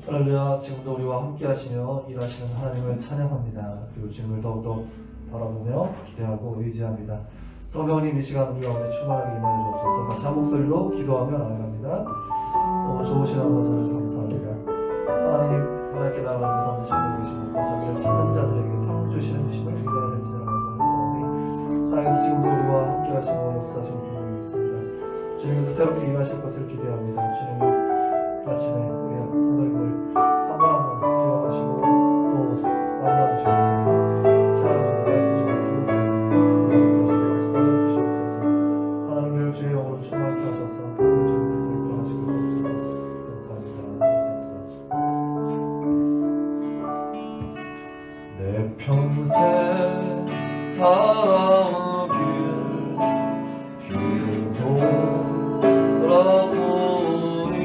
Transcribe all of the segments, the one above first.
할렐루야. 지금도 우리와 함께 하시며 일하시는 하나님을 찬양합니다. 그리고 주님을 더욱더 바라보며 기대하고 의지합니다. 성령님 이 시간 우리 가운데 충만하게 임하여 주옵소서. 같이 한 목소리로 기도하며 나아갑니다. 너무 좋으신 하나님 감사합니다. 하나님께 나아가서 받으시고 계시고 자기를 찾는 자들에게 상 주시는 주심을 믿어야 될지라 말씀하셨사오니 하나님께서 지금도 우리와 함께 하시고 역사하시고 기도하고 있습니다. 주님께서 새롭게 임하실 것을 기대합니다. 주님이 아침에 우리 성도님들 한 번 한 번 기억하시고 또 만나주시옵소서. 찾아주시고 말씀주시고 기도주시고 역사해 주시옵소서. 하나님 그를 주의 영으로 충만케 하셔서 우리 주님을 이끌어가시고 주옵소서. 감사합니다. 내 평생 살아온 길 돌아보니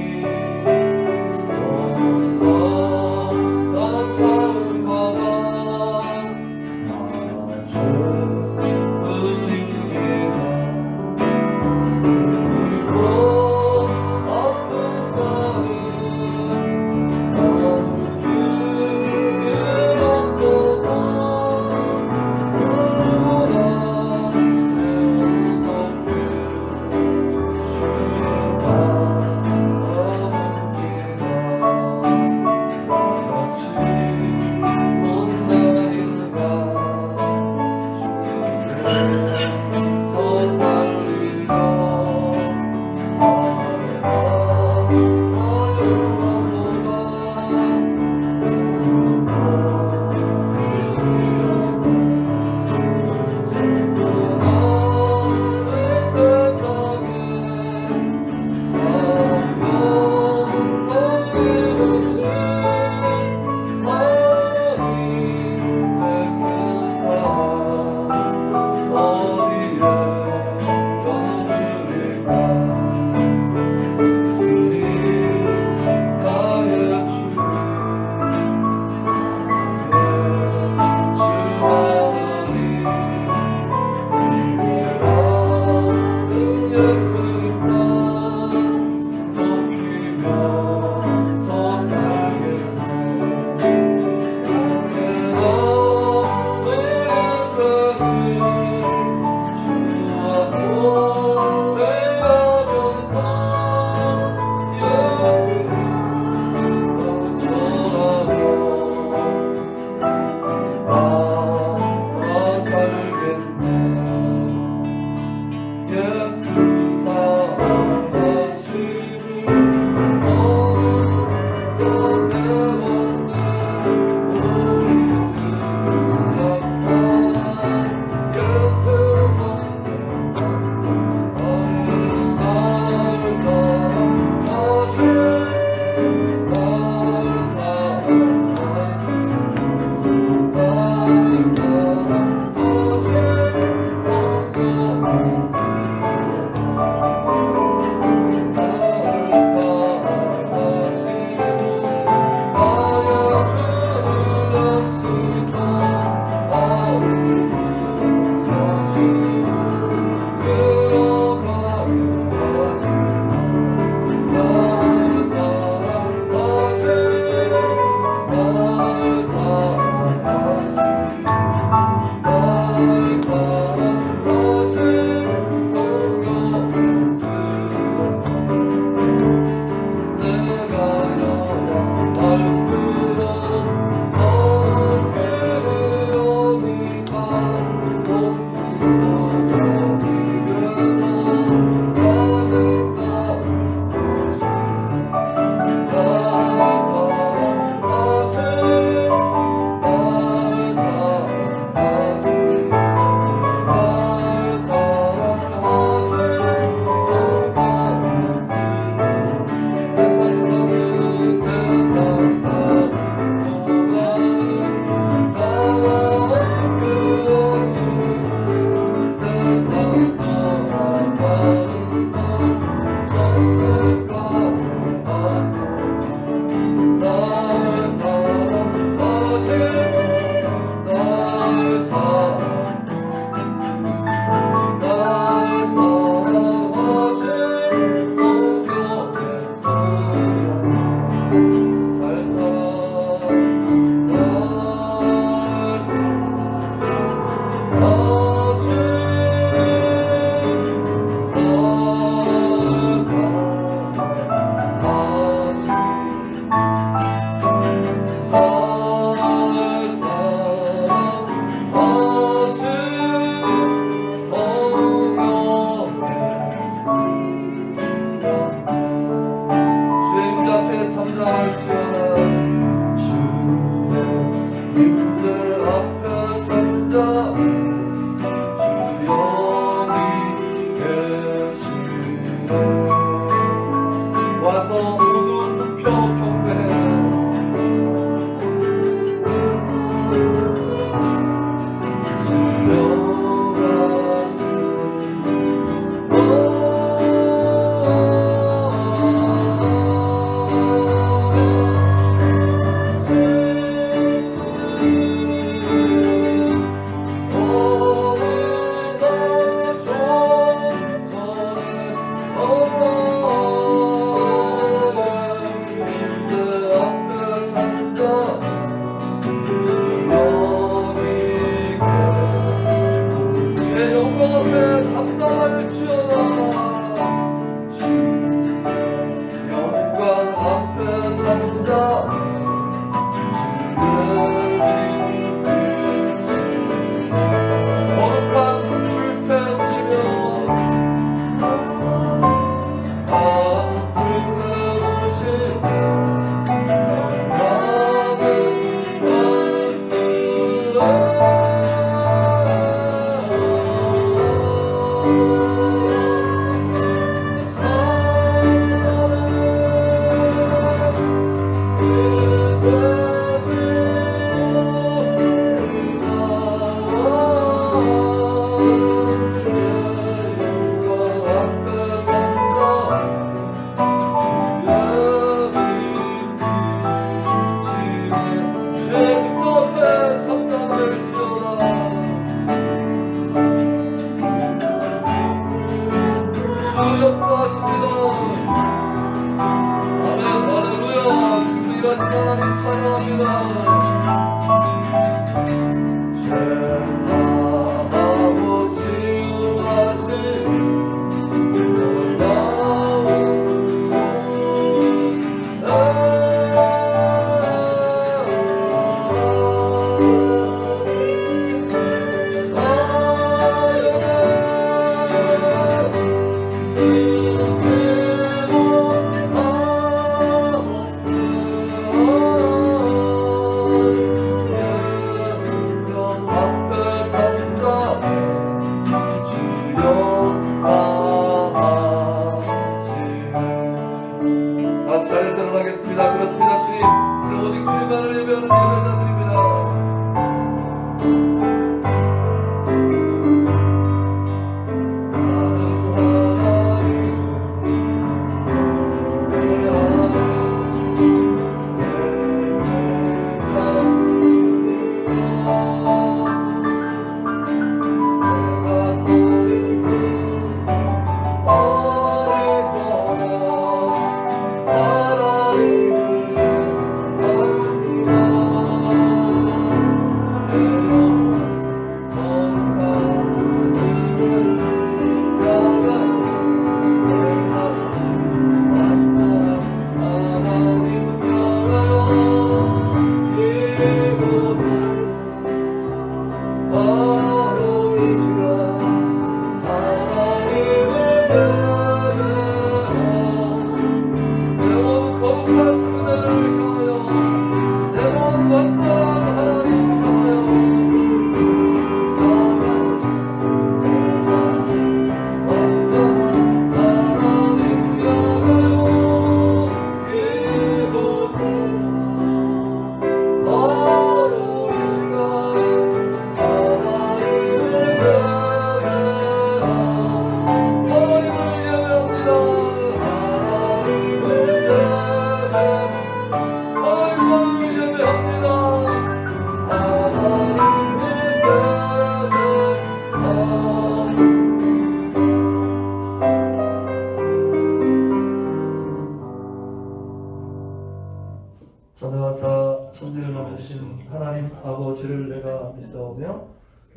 전능하사 천지를 만드신 하나님 아버지를 내가 믿사오며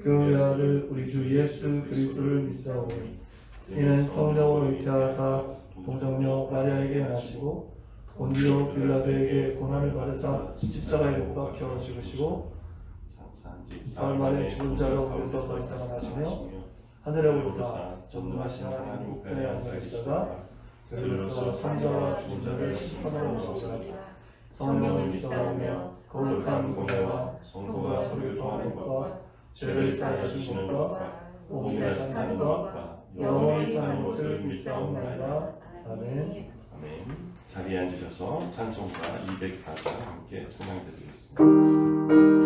그 외아들 우리 주 예수 그리스도를 믿사오니 이는 성령으로 잉태하사 동정녀 마리아에게 나시고 본디오 빌라도에게 고난을 받으사 십자가에 못 박혀 죽으시고 사흘 만에 죽은 자가 오면서 더 이상 하시며 하늘에 오르사 전능하신 하나님 우편에 앉아 계시다가 그리스도와 성자와 죽은 자를 심판하러 오시리라. 성령을 믿사오며 거룩한 공예와 성소가 서로 교통하는 것과 죄를 사하시는 것과 몸이 다시 사는 것과 영원히 사는 것을 믿사옵나이다. 아멘. 아멘. 자리에 앉으셔서 찬송가 204장 함께 찬양드리겠습니다.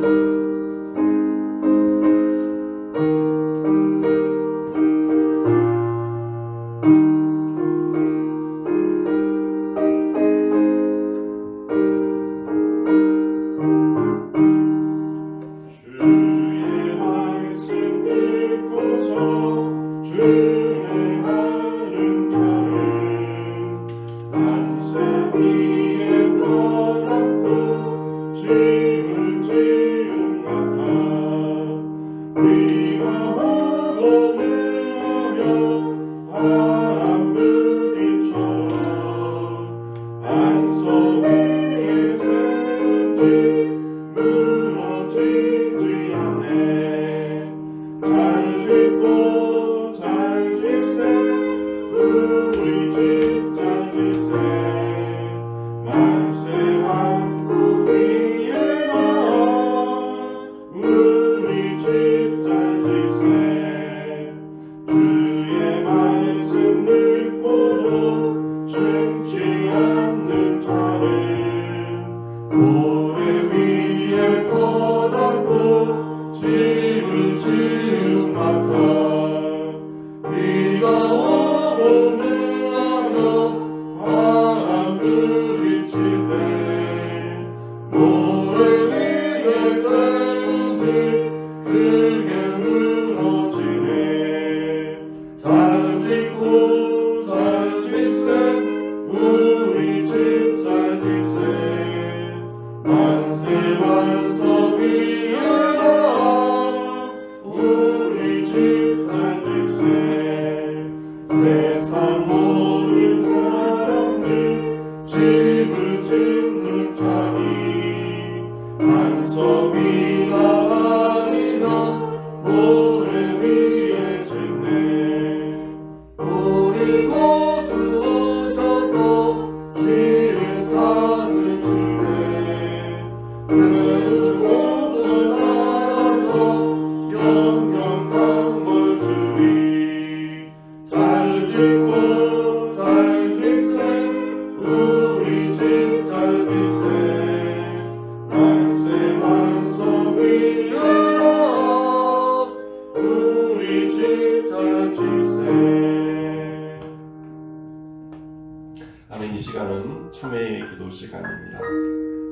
아멘. 이 시간은 참회의 기도 시간입니다.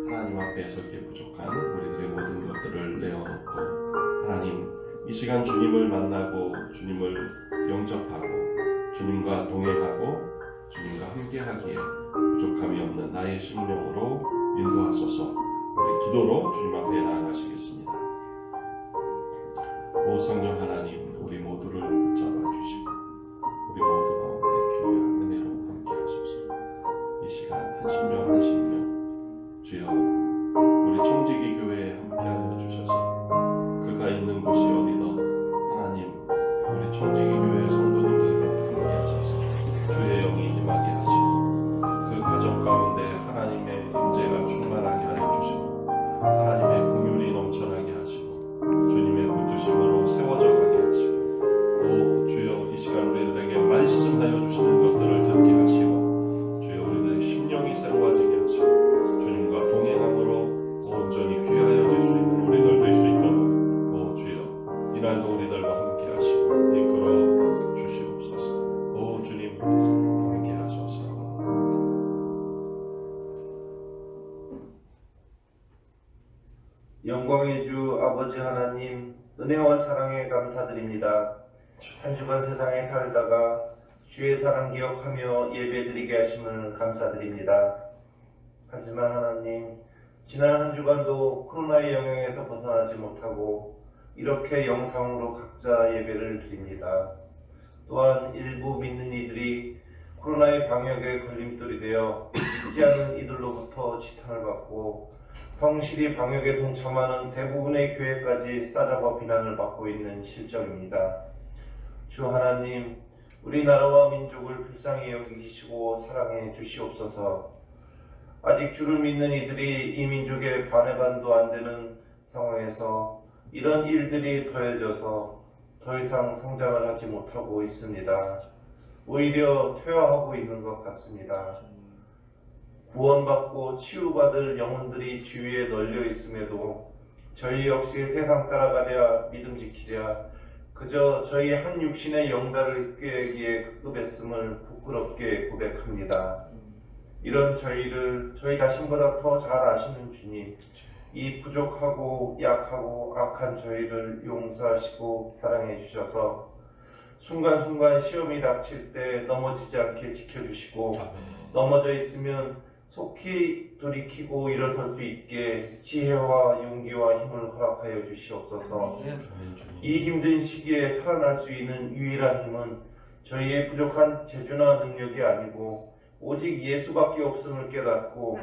하나님 앞에 서기에 부족한 우리들의 모든 것들을 내어놓고 하나님, 이 시간 주님을 만나고 주님을 영접하고 주님과 동행하고 주님과 함께하기에 부족함이 없는 나의 심령으로 인도하소서. 우리 기도로 주님 앞에 나아가시겠습니다. 오 성령 하나님, 우리 모두를 붙잡아 주시고 우리 모두 가운데 귀한 은혜로 함께 하소서. 이 시간 한 심령 한 심령 주여 우리 청지기 교회에 함께하여 주셔서 그가 있는 곳이 어디든 하나님 우리 청지기 교회 성도님들과 함께 하셔서 주의 영이 임하게 하시고 그 가정 가운데 하나님의 임재가 충만하게 하여 주시고 하나님의 긍휼이 넘쳐나게 하시고 주님의 붙드심으로 세워져 가게 하시고 또 주여 이 시간 우리들에게 말씀하여 주시는 것들을 듣게 하시고 주여 우리들의 심령이 새로워지게 하시고 주님과 동행함으로 온전히 귀하여질 수 있는 우리들 될 수 있도록 오 주여 이날도 우리들과 함께 하시고 이끌어 주시옵소서. 오 주님 함께 하소서. 영광의 주 아버지 하나님, 은혜와 사랑에 감사드립니다. 한 주간 세상에 살다가 주의 사랑 기억하며 예배드리게 하심을 감사드립니다. 하지만 하나님, 지난 한 주간도 코로나의 영향에서 벗어나지 못하고 이렇게 영상으로 각자 예배를 드립니다. 또한 일부 믿는 이들이 코로나의 방역에 걸림돌이 되어 믿지 않는 이들로부터 지탄을 받고 성실히 방역에 동참하는 대부분의 교회까지 싸잡아 비난을 받고 있는 실정입니다. 주 하나님, 우리나라와 민족을 불쌍히 여기시고 사랑해 주시옵소서. 아직 주를 믿는 이들이 이 민족의 반의 반도 안 되는 상황에서 이런 일들이 더해져서 더 이상 성장을 하지 못하고 있습니다. 오히려 퇴화하고 있는 것 같습니다. 구원받고 치유받을 영혼들이 주위에 널려 있음에도 저희 역시 세상 따라가랴 믿음 지키랴 그저 저희 한 육신의 영달을 꾀기에 급급했음을 부끄럽게 고백합니다. 이런 저희 자신보다 더 잘 아시는 주님, 이 부족하고 약하고 악한 저희를 용서하시고 사랑해 주셔서 순간순간 시험이 닥칠 때 넘어지지 않게 지켜주시고 넘어져 있으면 속히 돌이키고 일어설 수 있게 지혜와 용기와 힘을 허락하여 주시옵소서. 이 힘든 시기에 살아날 수 있는 유일한 힘은 저희의 부족한 재주나 능력이 아니고 오직 예수밖에 없음을 깨닫고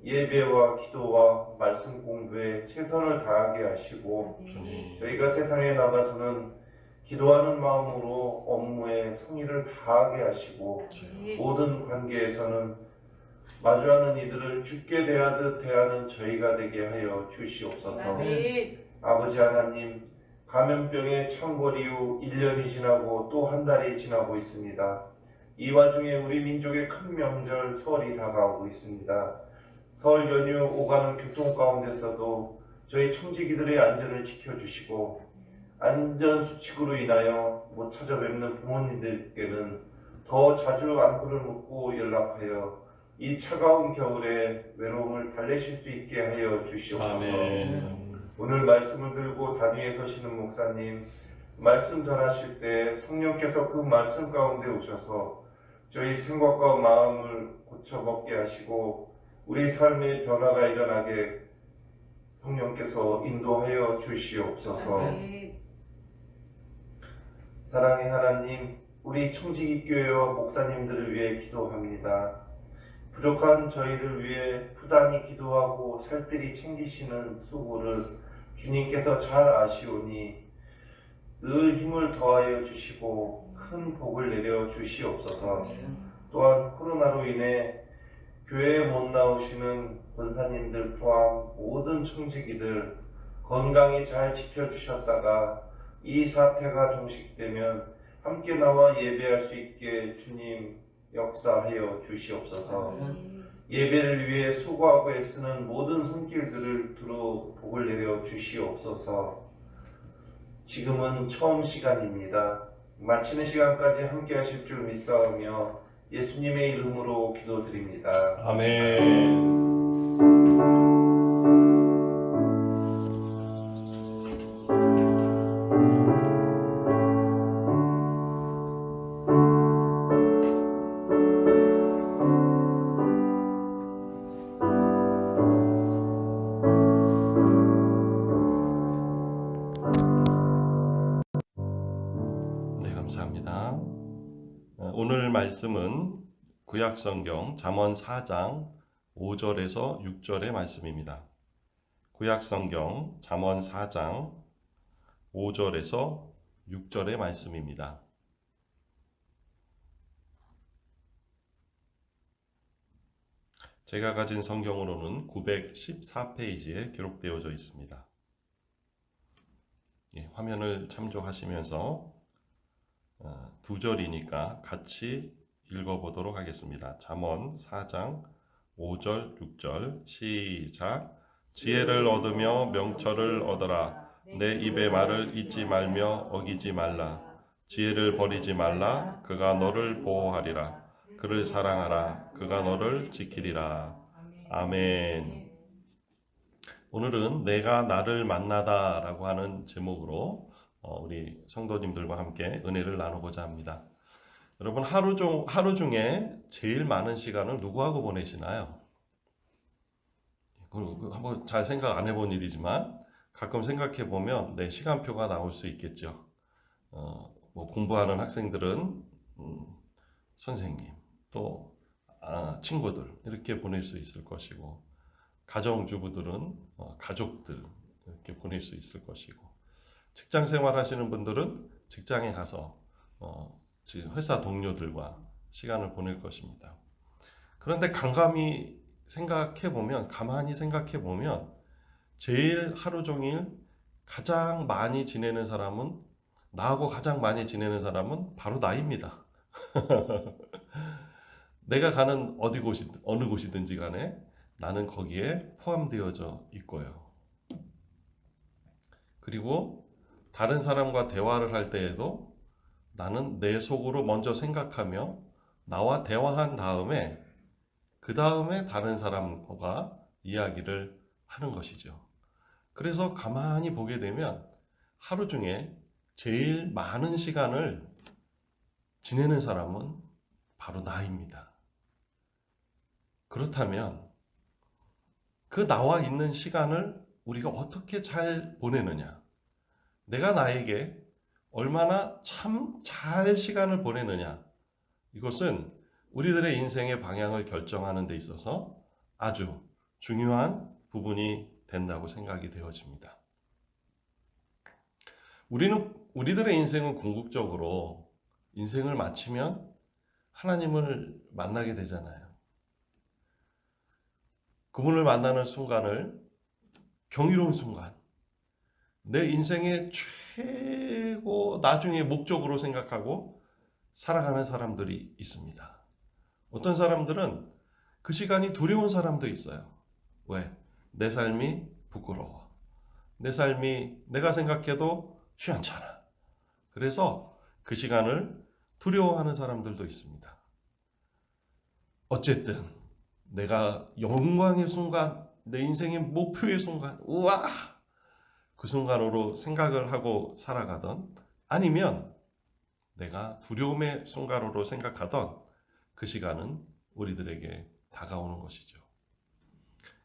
예배와 기도와 말씀 공부에 최선을 다하게 하시고 저희가 세상에 나가서는 기도하는 마음으로 업무에 성의를 다하게 하시고 모든 관계에서는 마주하는 이들을 주께 대하듯 대하는 저희가 되게 하여 주시옵소서. 아버지 하나님, 감염병의 창궐 이후 1년이 지나고 또 한 달이 지나고 있습니다. 이 와중에 우리 민족의 큰 명절 설이 다가오고 있습니다. 설 연휴 오가는 교통 가운데서도 저희 청지기들의 안전을 지켜주시고 안전수칙으로 인하여 못 찾아뵙는 부모님들께는 더 자주 안부를 묻고 연락하여 이 차가운 겨울에 외로움을 달래실 수 있게 하여 주시옵소서. 오늘 말씀을 들고 단위에 서시는 목사님, 말씀 전하실 때 성령께서 그 말씀 가운데 오셔서 저희 생각과 마음을 고쳐먹게 하시고 우리 삶의 변화가 일어나게 성령께서 인도하여 주시옵소서. 사랑의 하나님, 우리 청지기교회와 목사님들을 위해 기도합니다. 부족한 저희를 위해 부단히 기도하고 살뜰히 챙기시는 수고를 주님께서 잘 아시오니 늘 힘을 더하여 주시고 큰 복을 내려 주시옵소서. 또한 코로나로 인해 교회에 못 나오시는 권사님들 포함 모든 청지기들 건강히 잘 지켜주셨다가 이 사태가 종식되면 함께 나와 예배할 수 있게 주님 역사하여 주시옵소서. 예배를 위해 수고하고 애쓰는 모든 손길들을 두루 복을 내려 주시옵소서. 지금은 처음 시간입니다. 마치는 시간까지 함께 하실 줄 믿사오며 예수님의 이름으로 기도드립니다. 아멘. 감사합니다. 오늘 말씀은 구약성경 잠언 4장 5절에서 6절의 말씀입니다. 구약성경 잠언 4장 5절에서 6절의 말씀입니다. 제가 가진 성경으로는 914페이지에 기록되어져 있습니다. 화면을 참조하시면서 두 절이니까 같이 읽어보도록 하겠습니다. 잠언 4장 5절 6절 시작. 지혜를 얻으며 명철을 얻어라. 내 입의 말을 잊지 말며 어기지 말라. 지혜를 버리지 말라. 그가 너를 보호하리라. 그를 사랑하라. 그가 너를 지키리라. 아멘. 오늘은 내가 나를 만나다 라고 하는 제목으로 우리 성도님들과 함께 은혜를 나누고자 합니다. 여러분 하루 중에 제일 많은 시간을 누구하고 보내시나요? 한번 잘 생각 안 해본 일이지만 가끔 생각해 보면 내 시간표가 나올 수 있겠죠. 뭐 공부하는 학생들은 선생님, 또 친구들 이렇게 보낼 수 있을 것이고, 가정주부들은 가족들 이렇게 보낼 수 있을 것이고, 직장 생활 하시는 분들은 직장에 가서 회사 동료들과 시간을 보낼 것입니다. 그런데 깜깜이 가만히 생각해 보면 제일 하루 종일 가장 많이 지내는 사람은, 나하고 가장 많이 지내는 사람은 바로 나입니다. 내가 가는 어느 곳이든지 간에 나는 거기에 포함되어져 있고요. 그리고 다른 사람과 대화를 할 때에도 나는 내 속으로 먼저 생각하며 나와 대화한 다음에 그 다음에 다른 사람과 이야기를 하는 것이죠. 그래서 가만히 보게 되면 하루 중에 제일 많은 시간을 지내는 사람은 바로 나입니다. 그렇다면 그 나와 있는 시간을 우리가 어떻게 잘 보내느냐, 내가 나에게 얼마나 참 잘 시간을 보내느냐, 이것은 우리들의 인생의 방향을 결정하는 데 있어서 아주 중요한 부분이 된다고 생각이 되어집니다. 우리들의 인생은 궁극적으로 인생을 마치면 하나님을 만나게 되잖아요. 그분을 만나는 순간을 경이로운 순간, 내 인생의 최고 나중의 목적으로 생각하고 살아가는 사람들이 있습니다. 어떤 사람들은 그 시간이 두려운 사람도 있어요. 왜? 내 삶이 부끄러워. 내 삶이 내가 생각해도 시원찮아. 그래서 그 시간을 두려워하는 사람들도 있습니다. 어쨌든 내가 영광의 순간, 내 인생의 목표의 순간, 우와! 그 순간으로 생각을 하고 살아가던, 아니면 내가 두려움의 순간으로 생각하던 그 시간은 우리들에게 다가오는 것이죠.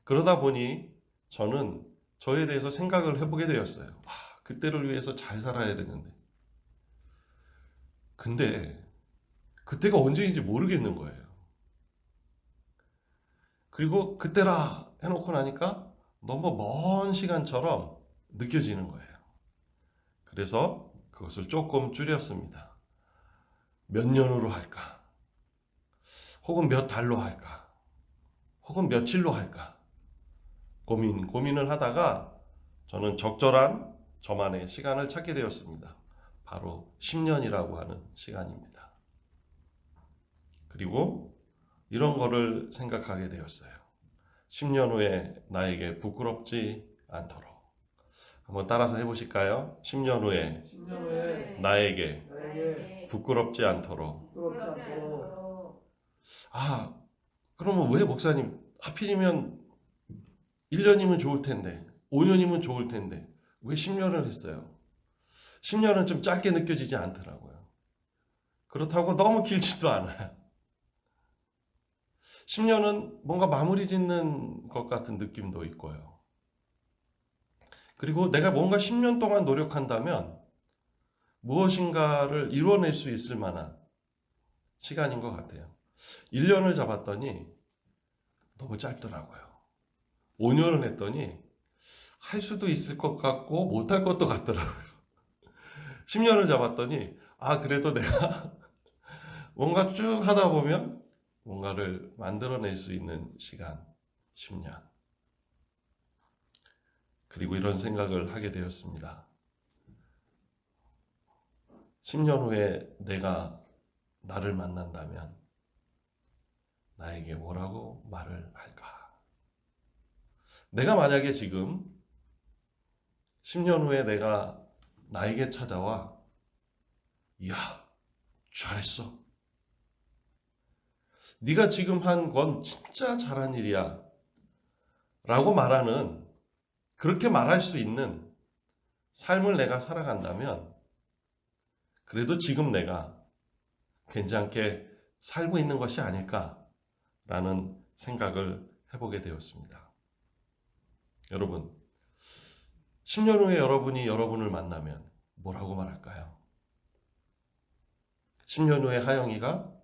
그러다 보니 저는 저에 대해서 생각을 해보게 되었어요. 그때를 위해서 잘 살아야 되는데. 근데 그때가 언제인지 모르겠는 거예요. 그리고 그때라 해놓고 나니까 너무 먼 시간처럼 느껴지는 거예요. 그래서 그것을 조금 줄였습니다. 몇 년으로 할까? 혹은 몇 달로 할까? 혹은 며칠로 할까? 고민을 하다가 저는 적절한 저만의 시간을 찾게 되었습니다. 바로 10년이라고 하는 시간입니다. 그리고 이런 거를 생각하게 되었어요. 10년 후에 나에게 부끄럽지 않도록. 한번 따라서 해보실까요? 10년 후에 10년 후에 나에게 부끄럽지 않도록. 부끄럽지 않도록. 그러면 왜 목사님 하필이면 1년이면 좋을 텐데 5년이면 좋을 텐데 왜 10년을 했어요? 10년은 좀 짧게 느껴지지 않더라고요. 그렇다고 너무 길지도 않아요. 10년은 뭔가 마무리 짓는 것 같은 느낌도 있고요. 그리고 내가 뭔가 10년 동안 노력한다면 무엇인가를 이뤄낼 수 있을 만한 시간인 것 같아요. 1년을 잡았더니 너무 짧더라고요. 5년을 했더니 할 수도 있을 것 같고 못할 것도 같더라고요. 10년을 잡았더니 그래도 내가 뭔가 쭉 하다 보면 뭔가를 만들어낼 수 있는 시간 10년. 그리고 이런 생각을 하게 되었습니다. 10년 후에 내가 나를 만난다면 나에게 뭐라고 말을 할까? 내가 만약에 지금 10년 후에 내가 나에게 찾아와 이야 잘했어. 네가 지금 한 건 진짜 잘한 일이야 라고 말하는, 그렇게 말할 수 있는 삶을 내가 살아간다면 그래도 지금 내가 괜찮게 살고 있는 것이 아닐까라는 생각을 해보게 되었습니다. 여러분, 10년 후에 여러분이 여러분을 만나면 뭐라고 말할까요? 10년 후에 하영이가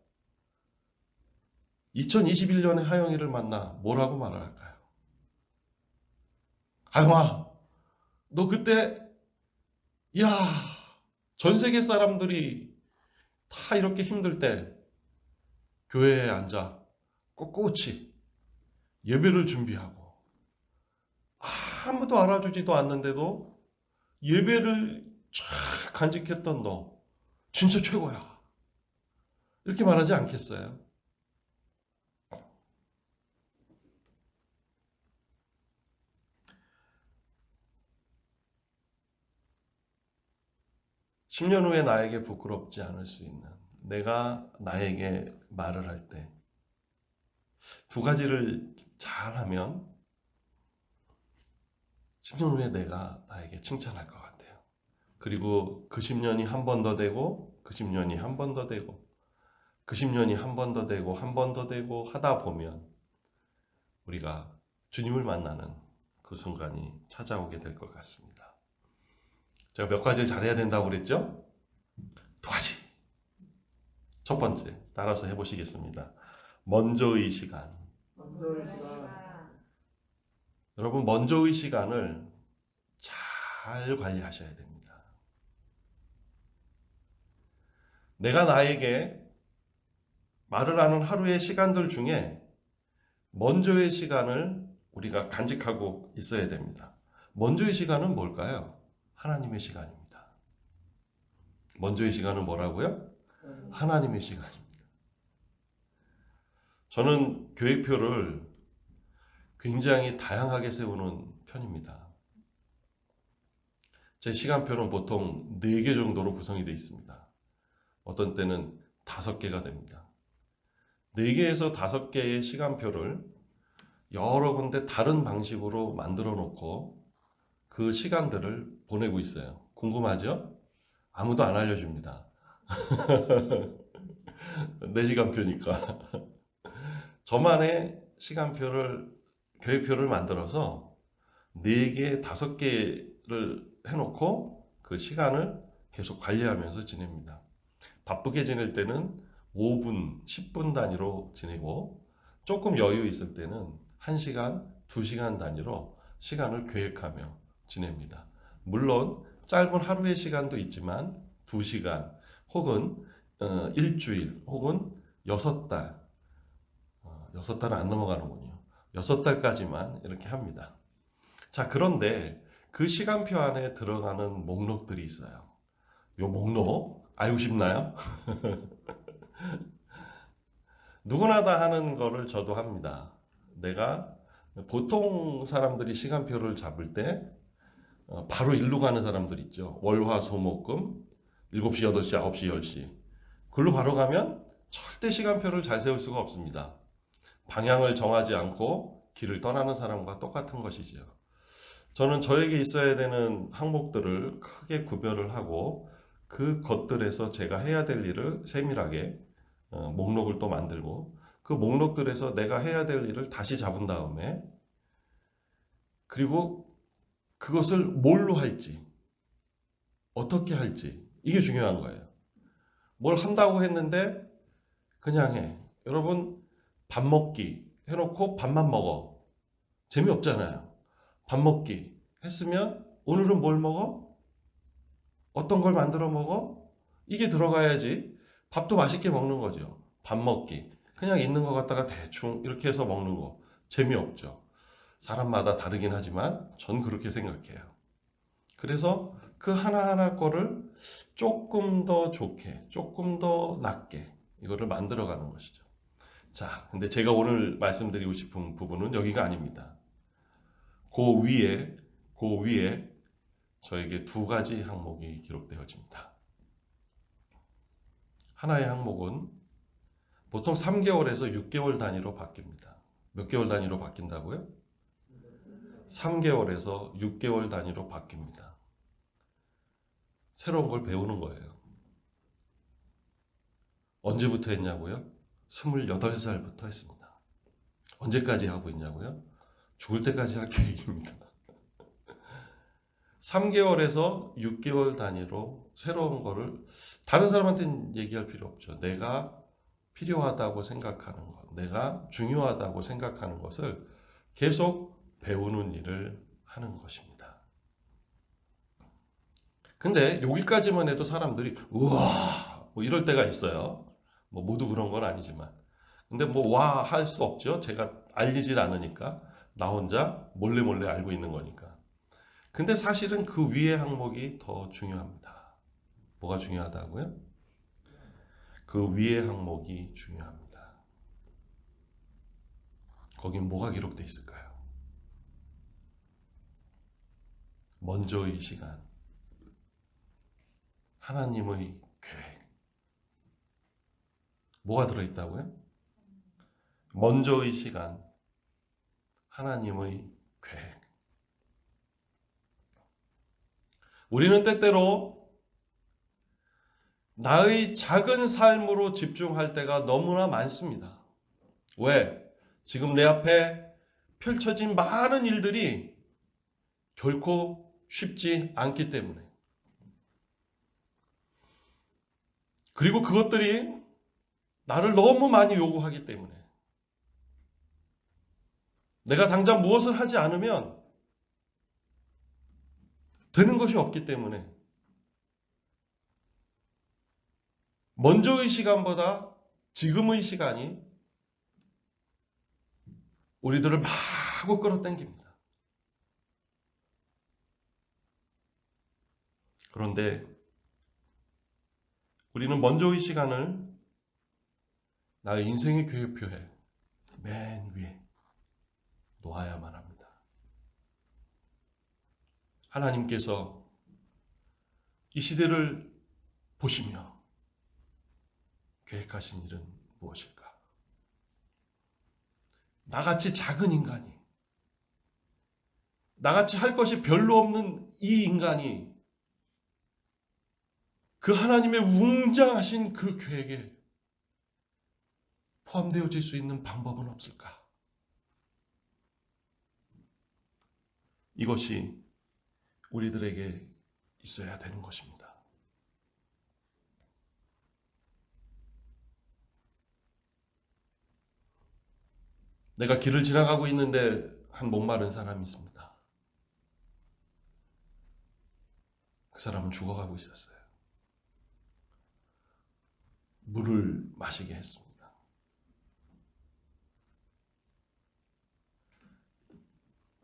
2021년에 하영이를 만나 뭐라고 말할까요? 하영아, 너 그때 전 세계 사람들이 다 이렇게 힘들 때 교회에 앉아 꿋꿋이 예배를 준비하고 아무도 알아주지도 않는데도 예배를 쫙 간직했던 너 진짜 최고야. 이렇게 말하지 않겠어요? (10년) 후에 나에게 부끄럽지 않을 수 있는, 내가 나에게 말을 할 때 두 가지를 잘하면 10년 후에 내가 나에게 칭찬할 것 같아요. 그리고 그 10년이 한 번 더 되고 그 10년이 한 번 더 되고 그 10년이 한 번 더 되고 한 번 더 되고 하다 보면 우리가 주님을 만나는 그 순간이 찾아오게 될 것 같습니다. 제가 몇 가지를 잘해야 된다고 그랬죠? 두 가지. 첫 번째, 따라서 해보시겠습니다. 먼저의 시간. 여러분, 먼저의 시간을 잘 관리하셔야 됩니다. 내가 나에게 말을 하는 하루의 시간들 중에 먼저의 시간을 우리가 간직하고 있어야 됩니다. 먼저의 시간은 뭘까요? 하나님의 시간입니다. 먼저의 시간은 뭐라고요? 하나님의 시간입니다. 저는 계획표를 굉장히 다양하게 세우는 편입니다. 제 시간표는 보통 4개 정도로 구성이 되어 있습니다. 어떤 때는 5개가 됩니다. 4개에서 5개의 시간표를 여러 군데 다른 방식으로 만들어 놓고 그 시간들을 보내고 있어요. 궁금하죠? 아무도 안 알려줍니다. 내 시간표니까. 저만의 시간표를, 계획표를 만들어서 4개, 5개를 해놓고 그 시간을 계속 관리하면서 지냅니다. 바쁘게 지낼 때는 5분, 10분 단위로 지내고 조금 여유 있을 때는 1시간, 2시간 단위로 시간을 계획하며 지냅니다. 물론 짧은 하루의 시간도 있지만 2시간 혹은 일주일 혹은 6달, 6달은 안 넘어가는군요. 6달까지만 이렇게 합니다. 자, 그런데 그 시간표 안에 들어가는 목록들이 있어요. 요 목록 알고 싶나요? 누구나 다 하는 거를 저도 합니다. 내가 보통 사람들이 시간표를 잡을 때 바로 일로 가는 사람들 있죠. 월, 화, 수, 목, 금 7시, 8시, 9시, 10시 그걸로 바로 가면 절대 시간표를 잘 세울 수가 없습니다. 방향을 정하지 않고 길을 떠나는 사람과 똑같은 것이지요. 저는 저에게 있어야 되는 항목들을 크게 구별을 하고 그 것들에서 제가 해야 될 일을 세밀하게 목록을 또 만들고 그 목록들에서 내가 해야 될 일을 다시 잡은 다음에 그리고 그것을 뭘로 할지 어떻게 할지 이게 중요한 거예요. 뭘 한다고 했는데 그냥 해. 여러분 밥 먹기 해놓고 밥만 먹어. 재미없잖아요. 밥 먹기 했으면 오늘은 뭘 먹어? 어떤 걸 만들어 먹어? 이게 들어가야지 밥도 맛있게 먹는 거죠. 밥 먹기. 그냥 있는 거 갖다가 대충 이렇게 해서 먹는 거 재미없죠. 사람마다 다르긴 하지만 전 그렇게 생각해요. 그래서 그 하나하나 거를 조금 더 좋게, 조금 더 낫게 이거를 만들어가는 것이죠. 자, 근데 제가 오늘 말씀드리고 싶은 부분은 여기가 아닙니다. 그 위에 저에게 2가지 항목이 기록되어집니다. 하나의 항목은 보통 3개월에서 6개월 단위로 바뀝니다. 몇 개월 단위로 바뀐다고요? 3개월에서 6개월 단위로 바뀝니다. 새로운 걸 배우는 거예요. 언제부터 했냐고요? 28살부터 했습니다. 언제까지 하고 있냐고요? 죽을 때까지 할 계획입니다. 3개월에서 6개월 단위로 새로운 거를 다른 사람한테는 얘기할 필요 없죠. 내가 필요하다고 생각하는 것, 내가 중요하다고 생각하는 것을 계속 배우는 일을 하는 것입니다. 근데 여기까지만 해도 사람들이 우와 뭐 이럴 때가 있어요. 뭐 모두 그런 건 아니지만 근데 뭐 와 할 수 없죠. 제가 알리질 않으니까 나 혼자 몰래 알고 있는 거니까. 근데 사실은 그 위의 항목이 더 중요합니다. 뭐가 중요하다고요? 그 위의 항목이 중요합니다. 거긴 뭐가 기록되어 있을까요? 먼저의 시간, 하나님의 계획. 뭐가 들어있다고요? 먼저의 시간, 하나님의 계획. 우리는 때때로 나의 작은 삶으로 집중할 때가 너무나 많습니다. 왜? 지금 내 앞에 펼쳐진 많은 일들이 결코 쉽지 않기 때문에. 그리고 그것들이 나를 너무 많이 요구하기 때문에. 내가 당장 무엇을 하지 않으면 되는 것이 없기 때문에 먼저의 시간보다 지금의 시간이 우리들을 마구 끌어당깁니다. 그런데 우리는 먼저의 시간을 나의 인생의 계획표에 맨 위에 놓아야만 합니다. 하나님께서 이 시대를 보시며 계획하신 일은 무엇일까? 나같이 작은 인간이, 나같이 할 것이 별로 없는 이 인간이 그 하나님의 웅장하신 그 계획에 포함되어질 수 있는 방법은 없을까? 이것이 우리들에게 있어야 되는 것입니다. 내가 길을 지나가고 있는데 한 목마른 사람이 있습니다. 그 사람은 죽어가고 있었어요. 물을 마시게 했습니다.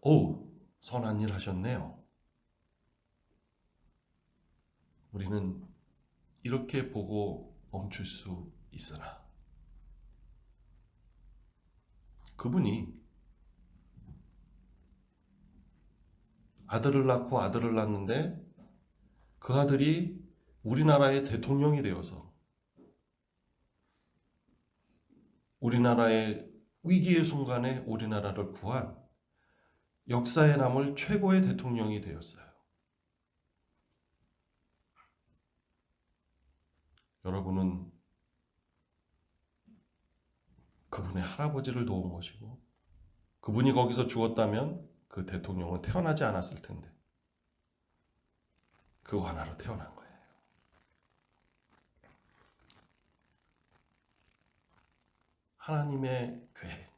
오, 선한 일 하셨네요. 우리는 이렇게 보고 멈출 수 있으나 그분이 아들을 낳고 아들을 낳는데 그 아들이 우리나라의 대통령이 되어서 우리나라의 위기의 순간에 우리나라를 구한 역사에 남을 최고의 대통령이 되었어요. 여러분은 그분의 할아버지를 도운 것이고 그분이 거기서 죽었다면 그 대통령은 태어나지 않았을 텐데 그 하나로 태어난 거예요. 하나님의 계획.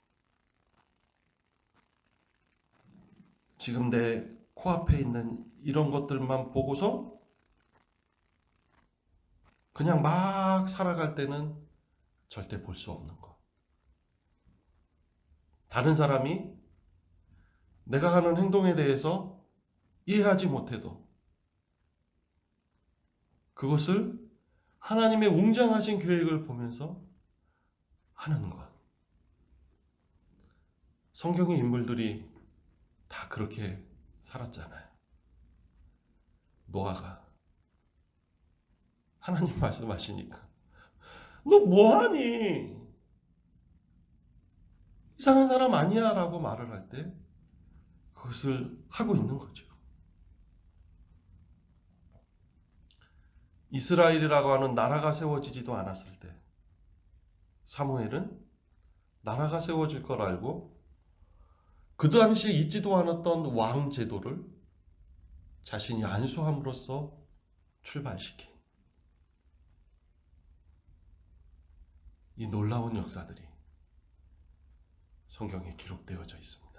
지금 내 코앞에 있는 이런 것들만 보고서 그냥 막 살아갈 때는 절대 볼 수 없는 것. 다른 사람이 내가 하는 행동에 대해서 이해하지 못해도 그것을 하나님의 웅장하신 계획을 보면서 하는 것. 성경의 인물들이 다 그렇게 살았잖아요. 노아가 하나님 말씀하시니까 너 뭐하니? 이상한 사람 아니야 라고 말을 할 때 그것을 하고 있는 거죠. 이스라엘이라고 하는 나라가 세워지지도 않았을 때 사무엘은 나라가 세워질 걸 알고 그 당시에 있지도 않았던 왕 제도를 자신이 안수함으로써 출발시킨 이 놀라운 역사들이 성경에 기록되어져 있습니다.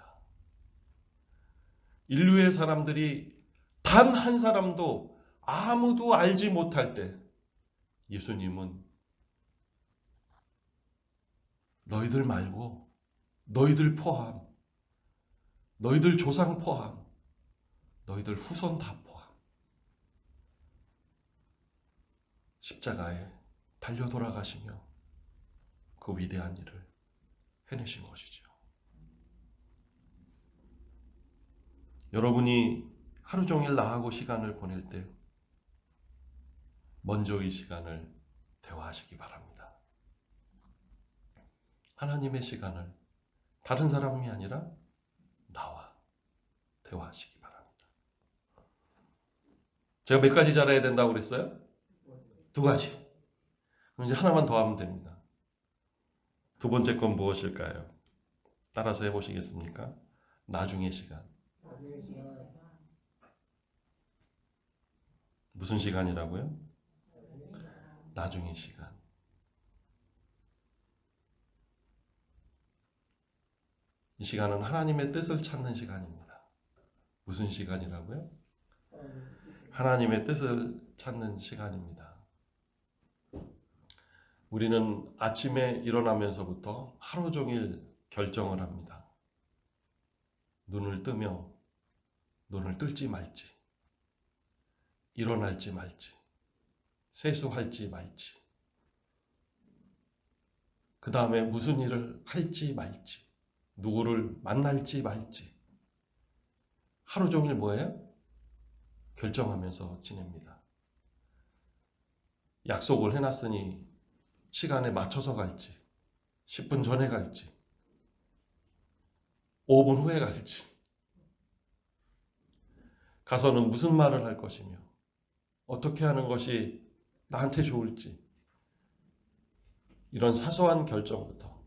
인류의 사람들이 단 한 사람도 아무도 알지 못할 때 예수님은 너희들 말고 너희들 포함, 너희들 조상 포함, 너희들 후손 다 포함. 십자가에 달려 돌아가시며 그 위대한 일을 해내신 것이죠. 여러분이 하루 종일 나하고 시간을 보낼 때 먼저 이 시간을 대화하시기 바랍니다. 하나님의 시간을 다른 사람이 아니라 나와 대화하시기 바랍니다. 제가 몇 가지 잘해야 된다고 그랬어요? 2가지. 그럼 이제 하나만 더 하면 됩니다. 2번째 건 무엇일까요? 따라서 해보시겠습니까? 나중의 시간. 무슨 시간이라고요? 나중의 시간. 이 시간은 하나님의 뜻을 찾는 시간입니다. 무슨 시간이라고요? 하나님의 뜻을 찾는 시간입니다. 우리는 아침에 일어나면서부터 하루 종일 결정을 합니다. 눈을 뜨며 눈을 뜰지 말지, 일어날지 말지, 세수할지 말지, 그 다음에 무슨 일을 할지 말지, 누구를 만날지 말지, 하루 종일 뭐예요? 결정하면서 지냅니다. 약속을 해놨으니 시간에 맞춰서 갈지, 10분 전에 갈지, 5분 후에 갈지, 가서는 무슨 말을 할 것이며 어떻게 하는 것이 나한테 좋을지, 이런 사소한 결정부터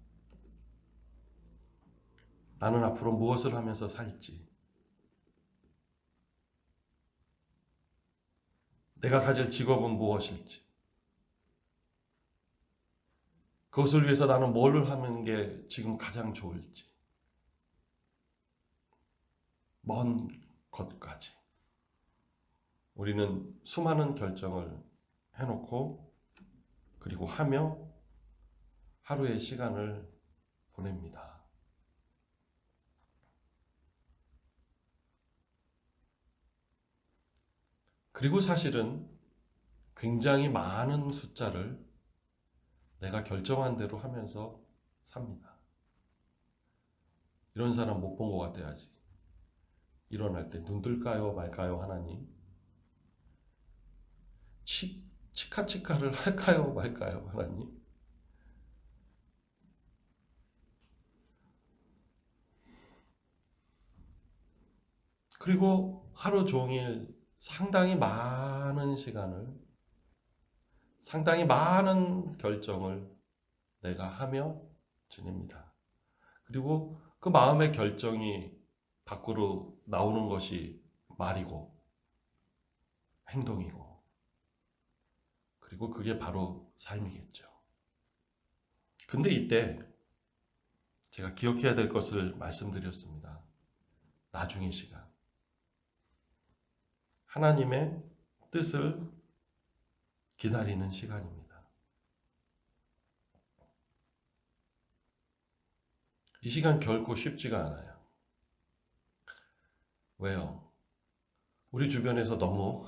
나는 앞으로 무엇을 하면서 살지, 내가 가질 직업은 무엇일지, 그것을 위해서 나는 뭘 하는 게 지금 가장 좋을지, 먼 것까지 우리는 수많은 결정을 해놓고 그리고 하며 하루의 시간을 보냅니다. 그리고 사실은 굉장히 많은 숫자를 내가 결정한 대로 하면서 삽니다. 이런 사람 못 본 것 같아야지. 일어날 때 눈 뜰까요 말까요 하나님? 치카치카를 할까요 말까요 하나님? 그리고 하루 종일 상당히 많은 시간을, 상당히 많은 결정을 내가 하며 지냅니다. 그리고 그 마음의 결정이 밖으로 나오는 것이 말이고 행동이고, 그리고 그게 바로 삶이겠죠. 근데 이때 제가 기억해야 될 것을 말씀드렸습니다. 나중의 시간. 하나님의 뜻을 기다리는 시간입니다. 이 시간 결코 쉽지가 않아요. 왜요? 우리 주변에서 너무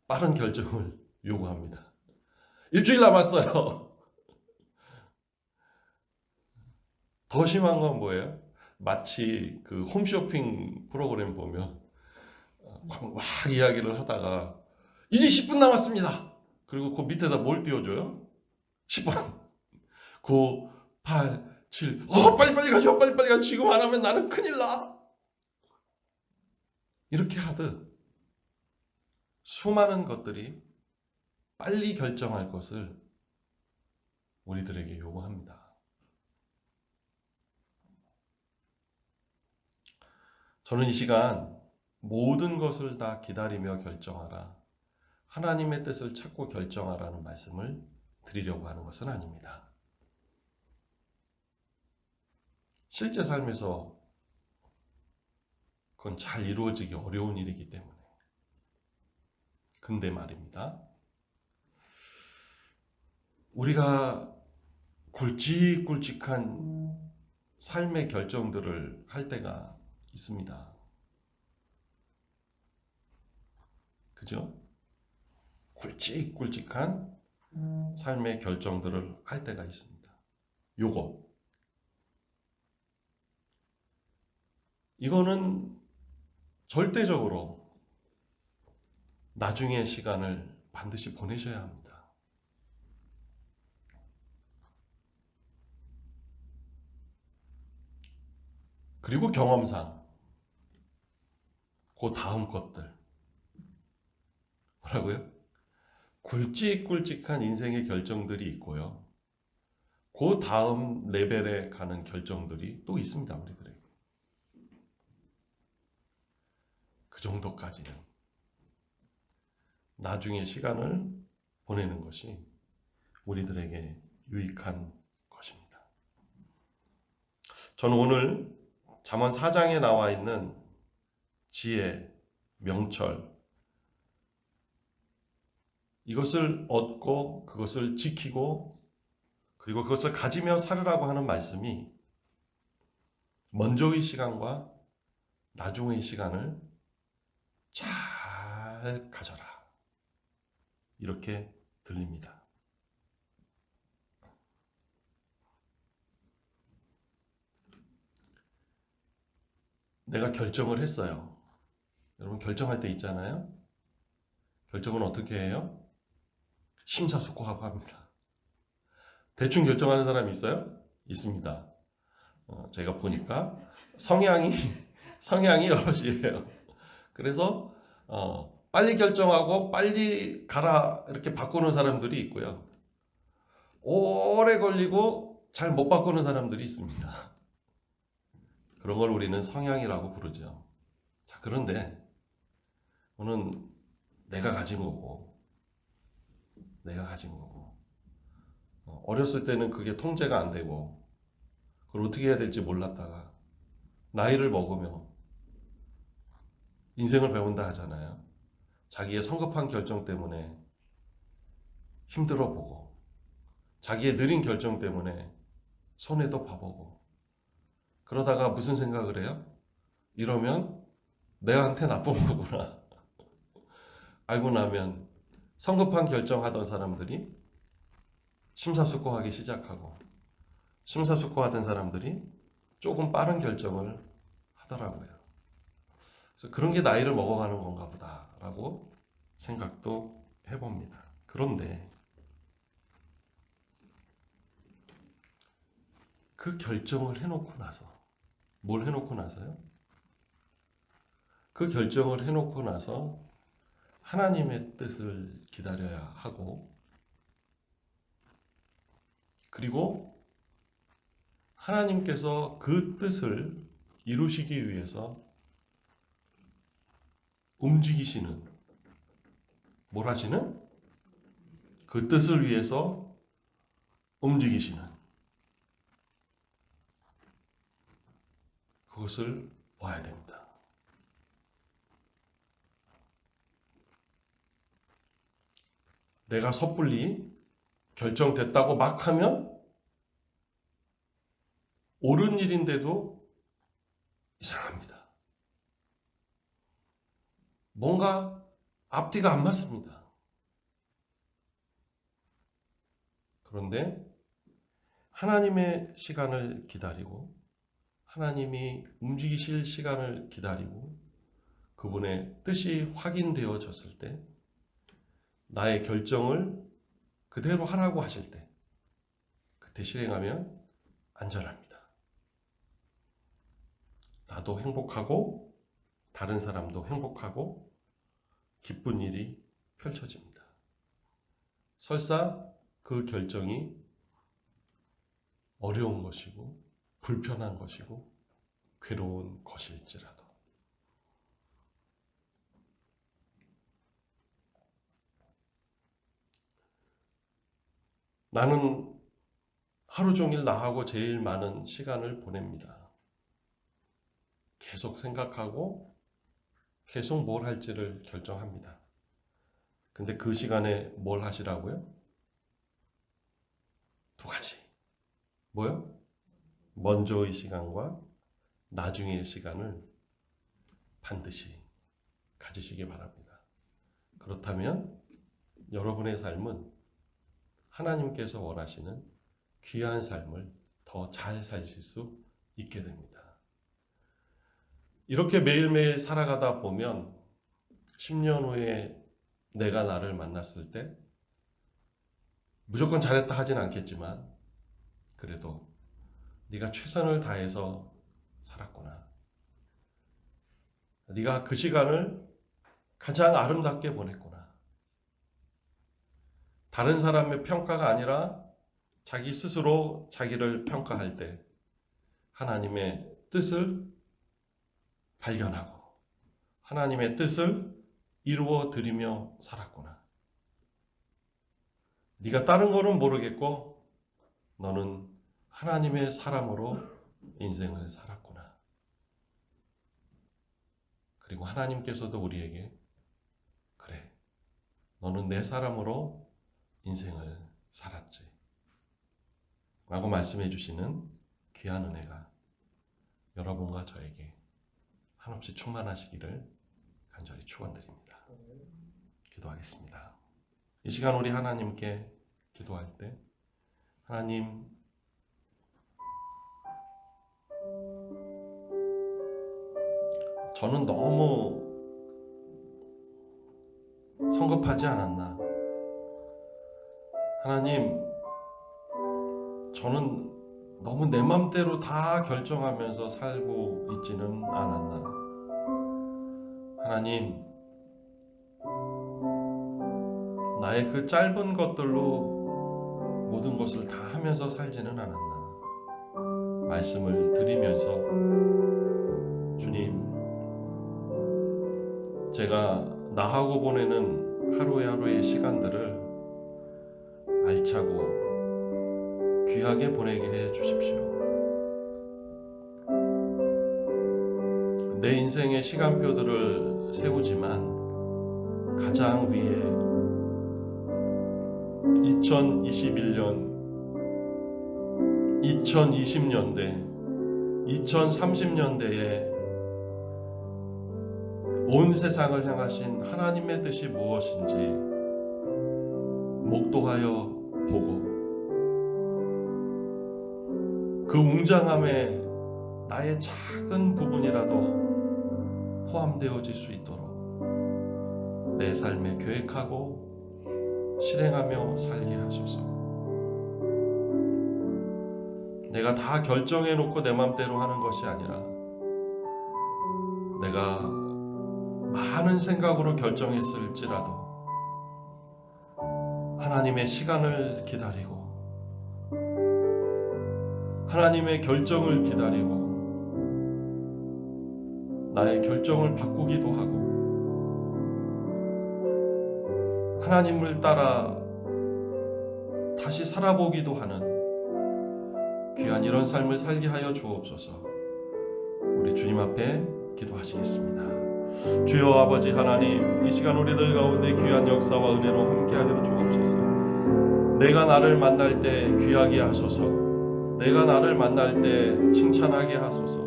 빠른 결정을 요구합니다. 일주일 남았어요. 더 심한 건 뭐예요? 마치 그 홈쇼핑 프로그램 보면 막 이야기를 하다가 이제 10분 남았습니다. 그리고 그 밑에다 뭘 띄워줘요? 10분. 9, 8, 7. 빨리빨리 가죠. 빨리빨리 가. 지금 안 하면 나는 큰일 나. 이렇게 하듯 수많은 것들이 빨리 결정할 것을 우리들에게 요구합니다. 저는 이 시간 모든 것을 다 기다리며 결정하라, 하나님의 뜻을 찾고 결정하라는 말씀을 드리려고 하는 것은 아닙니다. 실제 삶에서 그건 잘 이루어지기 어려운 일이기 때문에. 근데 말입니다. 우리가 굵직굵직한 삶의 결정들을 할 때가 있습니다. 그죠? 굵직굵직한 삶의 결정들을 할 때가 있습니다. 이거는 절대적으로 나중의 시간을 반드시 보내셔야 합니다. 그리고 경험상 그 다음 것들 뭐라고요? 굵직굵직한 인생의 결정들이 있고요. 그 다음 레벨에 가는 결정들이 또 있습니다. 우리들에게. 그 정도까지는 나중에 시간을 보내는 것이 우리들에게 유익한 것입니다. 저는 오늘 잠언 4장에 나와 있는 지혜, 명철 이것을 얻고 그것을 지키고 그리고 그것을 가지며 살으라고 하는 말씀이 먼저의 시간과 나중의 시간을 잘 가져라 이렇게 들립니다. 내가 결정을 했어요. 여러분 결정할 때 있잖아요. 결정은 어떻게 해요? 심사숙고하고 합니다. 대충 결정하는 사람이 있어요? 있습니다. 제가 보니까 성향이 여럿이에요. 그래서 빨리 결정하고 빨리 가라 이렇게 바꾸는 사람들이 있고요. 오래 걸리고 잘 못 바꾸는 사람들이 있습니다. 그런 걸 우리는 성향이라고 부르죠. 자, 그런데 오늘 내가 가진 거고 어렸을 때는 그게 통제가 안 되고 그걸 어떻게 해야 될지 몰랐다가 나이를 먹으며 인생을 배운다 하잖아요. 자기의 성급한 결정 때문에 힘들어 보고 자기의 느린 결정 때문에 손해도 봐보고 그러다가 무슨 생각을 해요? 이러면 내한테 나쁜 거구나. 알고 나면 성급한 결정하던 사람들이 심사숙고하기 시작하고 심사숙고하던 사람들이 조금 빠른 결정을 하더라고요. 그래서 그런 게 나이를 먹어가는 건가 보다라고 생각도 해봅니다. 그런데 그 결정을 해놓고 나서 뭘 해놓고 나서요? 그 결정을 해놓고 나서 하나님의 뜻을 기다려야 하고 그리고 하나님께서 그 뜻을 이루시기 위해서 움직이시는 뭘 하시는? 그 뜻을 위해서 움직이시는 그것을 봐야 됩니다. 내가 섣불리 결정됐다고 막 하면 옳은 일인데도 이상합니다. 뭔가 앞뒤가 안 맞습니다. 그런데 하나님의 시간을 기다리고 하나님이 움직이실 시간을 기다리고 그분의 뜻이 확인되어졌을 때 나의 결정을 그대로 하라고 하실 때 그때 실행하면 안전합니다. 나도 행복하고 다른 사람도 행복하고 기쁜 일이 펼쳐집니다. 설사 그 결정이 어려운 것이고 불편한 것이고 괴로운 것일지라도 나는 하루 종일 나하고 제일 많은 시간을 보냅니다. 계속 생각하고 계속 뭘 할지를 결정합니다. 근데 그 시간에 뭘 하시라고요? 두 가지. 뭐요? 먼저의 시간과 나중의 시간을 반드시 가지시기 바랍니다. 그렇다면 여러분의 삶은 하나님께서 원하시는 귀한 삶을 더 잘 사실 수 있게 됩니다. 이렇게 매일매일 살아가다 보면 10년 후에 내가 나를 만났을 때 무조건 잘했다 하진 않겠지만 그래도 네가 최선을 다해서 살았구나. 네가 그 시간을 가장 아름답게 보냈구나. 다른 사람의 평가가 아니라 자기 스스로 자기를 평가할 때 하나님의 뜻을 발견하고 하나님의 뜻을 이루어 드리며 살았구나. 네가 다른 거는 모르겠고 너는 하나님의 사람으로 인생을 살았구나. 그리고 하나님께서도 우리에게 그래, 너는 내 사람으로 인생을 살았지 라고 말씀해 주시는 귀한 은혜가 여러분과 저에게 한없이 충만하시기를 간절히 축원드립니다. 기도하겠습니다. 이 시간 우리 하나님께 기도할 때 하나님, 저는 너무 성급하지 않았나? 하나님, 저는 너무 내 맘대로 다 결정하면서 살고 있지는 않았나? 하나님, 나의 그 짧은 것들로 모든 것을 다 하면서 살지는 않았나? 말씀을 드리면서 주님, 제가 나하고 보내는 하루의 시간들을 알차고 귀하게 보내게 해 주십시오. 내 인생의 시간표들을 세우지만 가장 위에 2021년, 2020년대, 2030년대에 온 세상을 향하신 하나님의 뜻이 무엇인지 목도하여 보고 그 웅장함에 나의 작은 부분이라도 포함되어질 수 있도록 내 삶에 계획하고 실행하며 살게 하소서. 내가 다 결정해 놓고 내 맘대로 하는 것이 아니라 내가 많은 생각으로 결정했을지라도 하나님의 시간을 기다리고 하나님의 결정을 기다리고 나의 결정을 바꾸기도 하고 하나님을 따라 다시 살아보기도 하는 귀한 이런 삶을 살게 하여 주옵소서. 우리 주님 앞에 기도하시겠습니다. 주여 아버지 하나님, 이 시간 우리들 가운데 귀한 역사와 은혜로 함께하여 주옵소서. 내가 나를 만날 때 귀하게 하소서. 내가 나를 만날 때 칭찬하게 하소서.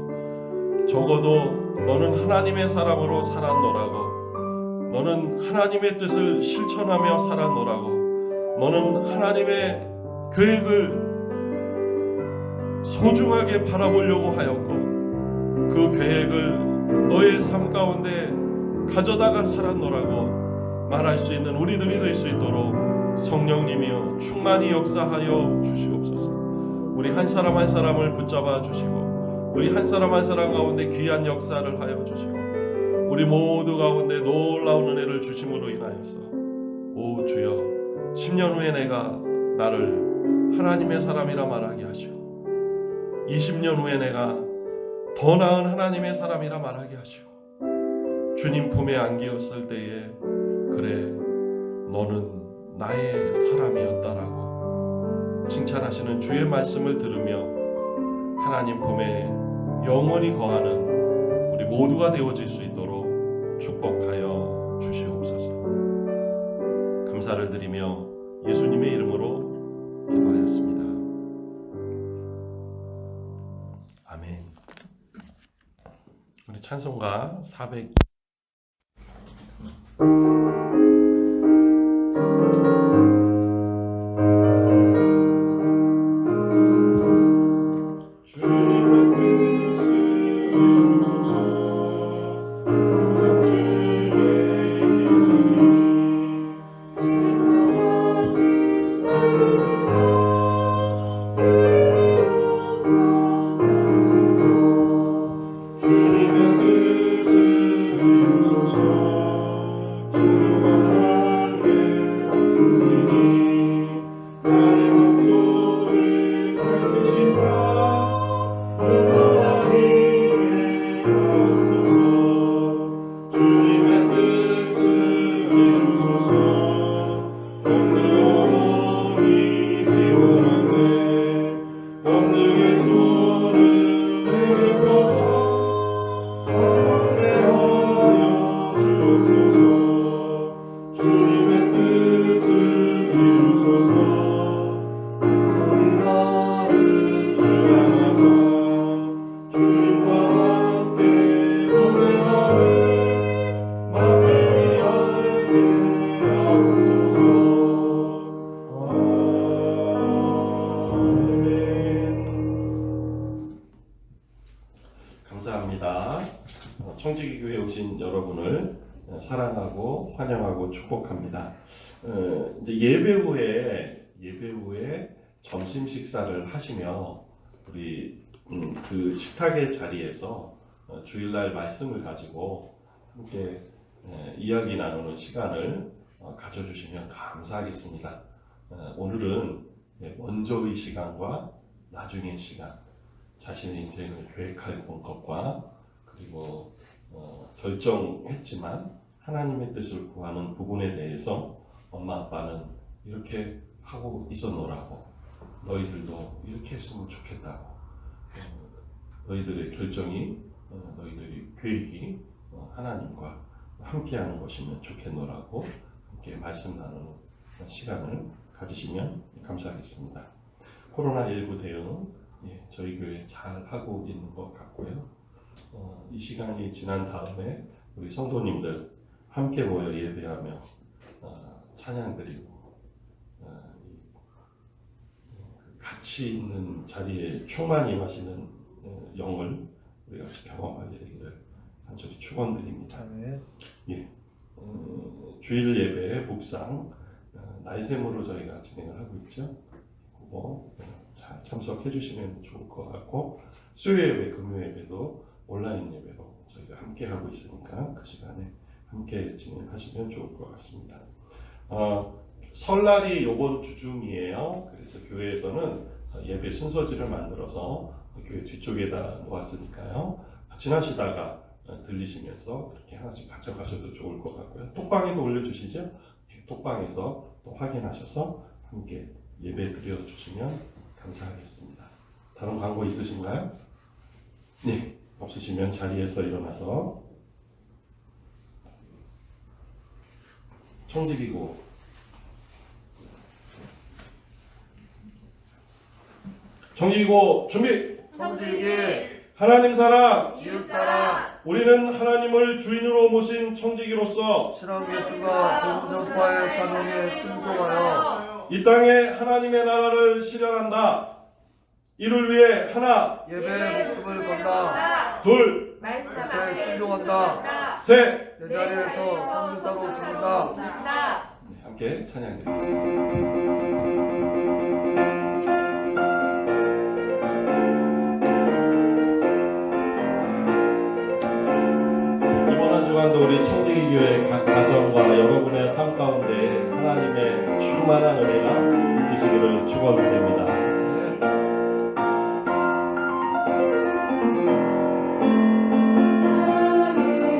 적어도 너는 하나님의 사람으로 살았노라고, 너는 하나님의 뜻을 실천하며 살았노라고, 너는 하나님의 계획을 소중하게 바라보려고 하였고 그 계획을 너의 삶 가운데 가져다가 살았노라고 말할 수 있는 우리들이 될 수 있도록 성령님이여 충만히 역사하여 주시옵소서. 우리 한 사람 한 사람을 붙잡아 주시고 우리 한 사람 한 사람 가운데 귀한 역사를 하여 주시고 우리 모두 가운데 놀라운 은혜를 주심으로 인하여서 오 주여 10년 후에 내가 나를 하나님의 사람이라 말하게 하시고 20년 후에 내가 더 나은 하나님의 사람이라 말하게 하시고 주님 품에 안기었을 때에 그래 너는 나의 사람이었다라고 칭찬하시는 주의 말씀을 들으며 하나님 품에 영원히 거하는 우리 모두가 되어질 수 있도록 축복하여 주시옵소서. 감사를 드리며 예수님의 이름으로 기도하였습니다. 찬송가 400 감사합니다. 청지기 교회에 오신 여러분을 사랑하고 환영하고 축복합니다. 이제 예배 후에 점심 식사를 하시며 우리 그 식탁의 자리에서 주일날 말씀을 가지고 함께 이야기 나누는 시간을 가져주시면 감사하겠습니다. 오늘은 먼저의 시간과 나중의 시간, 자신의 인생을 계획할 것과 그리고 결정했지만 하나님의 뜻을 구하는 부분에 대해서 엄마 아빠는 이렇게 하고 있었노라고, 너희들도 이렇게 했으면 좋겠다고, 너희들의 결정이 너희들의 계획이 하나님과 함께하는 것이면 좋겠노라고 함께 말씀 나누는 시간을 가지시면 감사하겠습니다. 코로나19 대응 저희 교회 잘 하고 있는 것 같고요. 이 시간이 지난 다음에 우리 성도님들 함께 모여 예배하며 찬양 드리고 같이 있는 자리에 충만히 임하시는 영을 우리가 경험하게 되기를 간절히 축원드립니다. 예, 주일 예배 묵상 날샘으로 저희가 진행을 하고 있죠. 그거 잘 참석해 주시면 좋을 것 같고, 수요 예배, 금요 예배도 온라인 예배로 저희가 함께 하고 있으니까 그 시간에 함께 진행하시면 좋을 것 같습니다. 설날이 이번 주 중이에요. 그래서 교회에서는 예배 순서지를 만들어서 교회 뒤쪽에다 놓았으니까요. 지나시다가 들리시면서 그렇게 하나씩 가져가셔도 좋을 것 같고요. 톡방에도 올려주시죠. 톡방에서 또 확인하셔서 함께 예배 드려주시면 감사하겠습니다. 다른 광고 있으신가요? 네, 없으시면 자리에서 일어나서 청지기고 청지기고 준비! 청지기 하나님 사랑, 이웃사랑 우리는 하나님을 주인으로 모신 청지기로서 신앙 예수가 복음 전파의 사명에 순종하여 이 땅에 하나님의 나라를 실현한다. 이를 위해 하나, 예배의 목숨을 건다. 둘, 말씀에 순종한다. 셋. 내 자리에서 성사로 죽는다. 네, 함께 찬양드리겠습니다. 이번 한 주간도 우리 청지기교회 각 가정과 여러분의 삶 가운데 하나님의 충만한 은혜가 있으시기를 축원드립니다.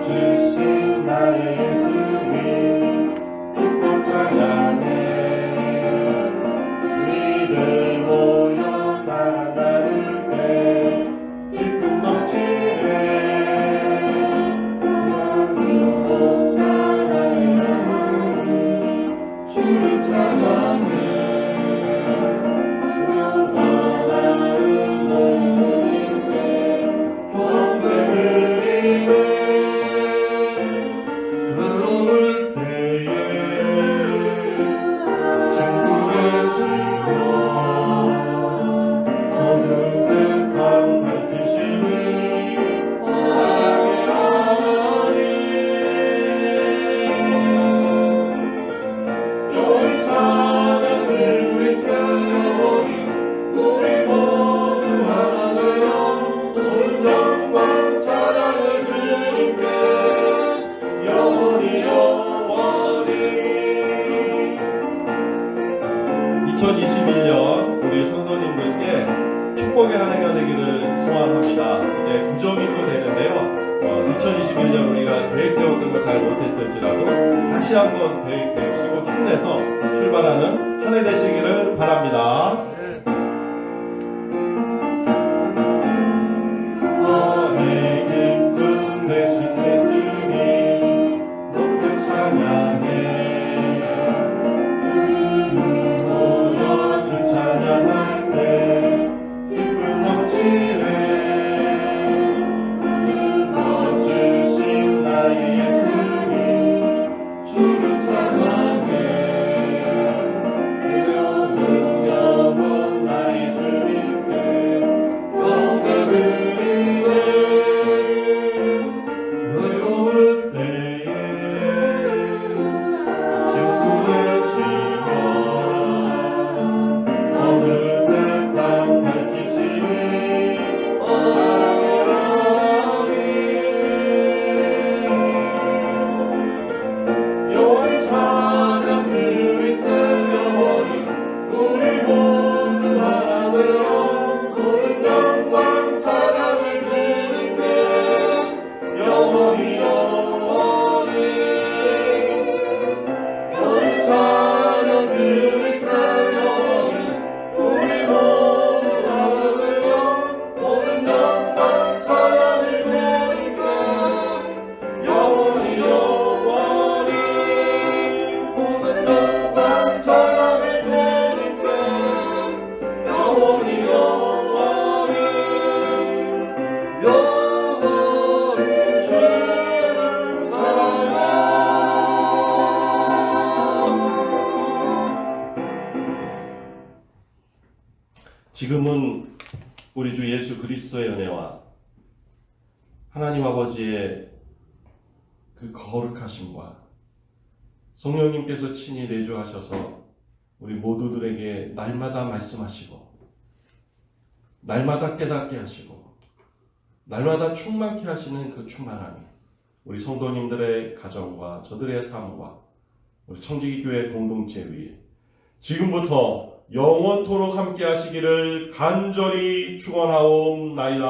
주신 나의 예수님 기뻐 찬양해. 우리들 모여 사랑 나눌 때 기쁨 넘치네. 수고 찬양의 영혼이 주를 찬양해. 우리 영원히 2021년 우리 성도님들께 축복의 한 해가 되기를 소원합니다. 이제 구정일도 되는데요. 2021년 우리가 계획 세웠던 거 잘 못했을지라도 다시 한번 계획 세우시고 힘내서 출발하는 한 해 되시기를 바랍니다. 구원의 기쁨 되신 예수님 높은 찬양해 모여 주 찬양할 때 기쁨 넘치네 주신 나의 예수님 주를 찬양해 외로운 영혼 나의 주님께 영광 드리네 외로울 때에 친구 되시며 어느 세상 밝히시니 영원히 찬양 드리세 영원히 우리 모두 하나 되어 모든 영광 찬양을 주님께 영원히 영원히 영원히 찬양 드리세 영원히 우리 모두 하나 되어 모든 영광 찬양을 주님께 영원히 영원히 모든 영광 찬양을 주님께 영원히 영원히 영원히 주를 찬양. 지금은 우리 주 예수 그리스도의 은혜와 하나님 아버지의 그 거룩하심과 성령님께서 친히 내주하셔서 우리 모두들에게 날마다 말씀하시고 날마다 깨닫게 하시고 날마다 충만케 하시는 그 충만함이 우리 성도님들의 가정과 저들의 삶과 우리 청지기 교회 공동체 위에 지금부터 영원토록 함께 하시기를 간절히 축원하옵나이다.